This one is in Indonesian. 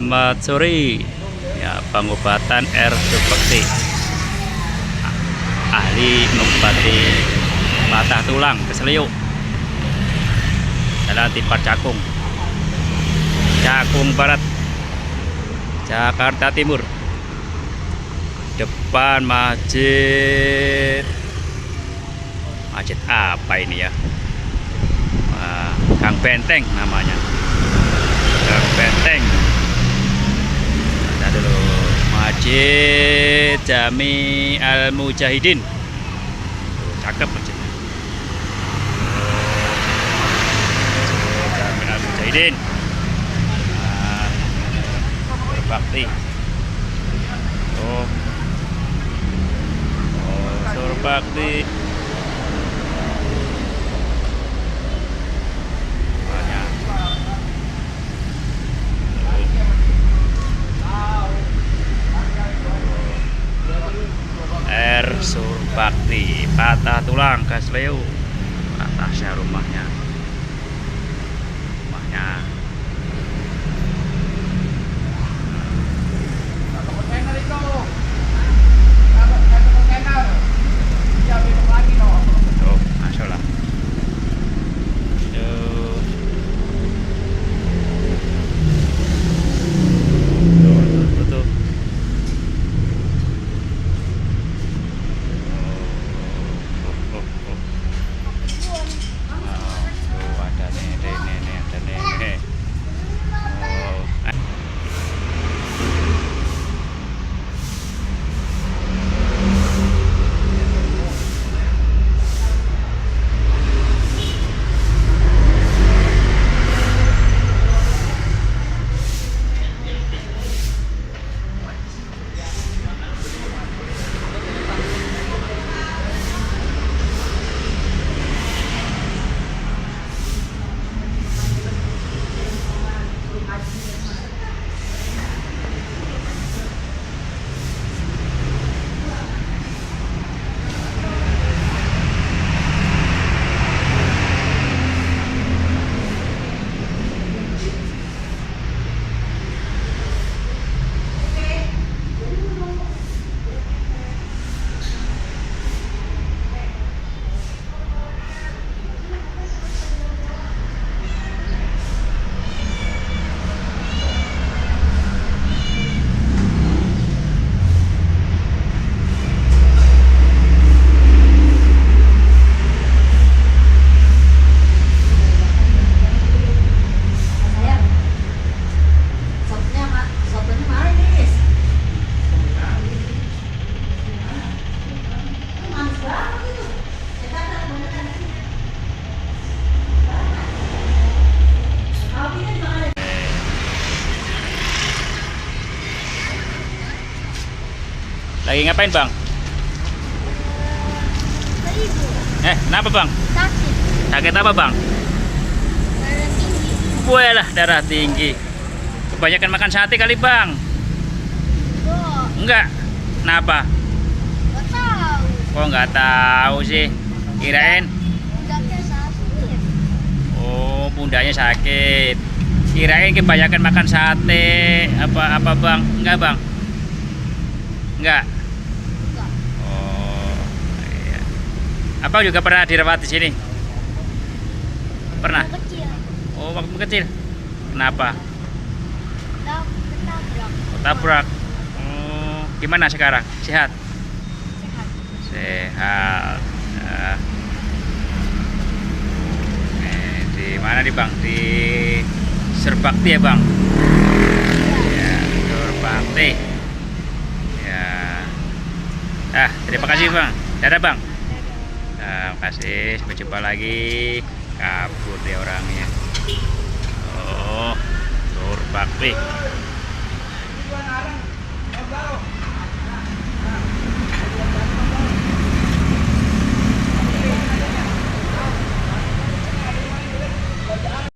Selamat sore ya, pengobatan R. Bekti, ahli mengobati patah tulang keselio, jalan Tipar Cakung, Cakung Barat, Jakarta Timur, depan masjid apa ini ya, Gang Benteng namanya, Gang Benteng. Ada dulu Masjid Jami Al Mujahidin. Tuh, cakep masjidnya. Jami Al Mujahidin. Nah, Surbakti. Oh, Surbakti. R. Surbakti, patah tulang kesleo, atasnya rumahnya. Tuh, masya Allah. Tuh. Lagi ngapain bang? Kenapa bang? Sakit. Sakit apa bang? Darah tinggi. Walah, darah tinggi. Kebanyakan makan sate kali bang? Enggak. Kenapa? Gak tahu. Kok nggak tahu sih? Kirain. Pundaknya sakit. Oh, pundaknya sakit. Kirain kebanyakan makan sate. Apa bang? Enggak bang? Enggak. Enggak. Oh, iya. Abang juga pernah dirawat di sini? Pernah? Kecil. Oh, waktu kecil. Kenapa? Ketabrak. Tabrak. Oh, gimana sekarang? Sehat? Sehat. Sehat. Nah. Di mana nih bang? Di Surbakti ya bang? Ya, Surbakti. Ya. Terima kasih bang. Dadah bang. Terima kasih. Sampai jumpa lagi. Kabur dia orangnya. Oh, Surbakti.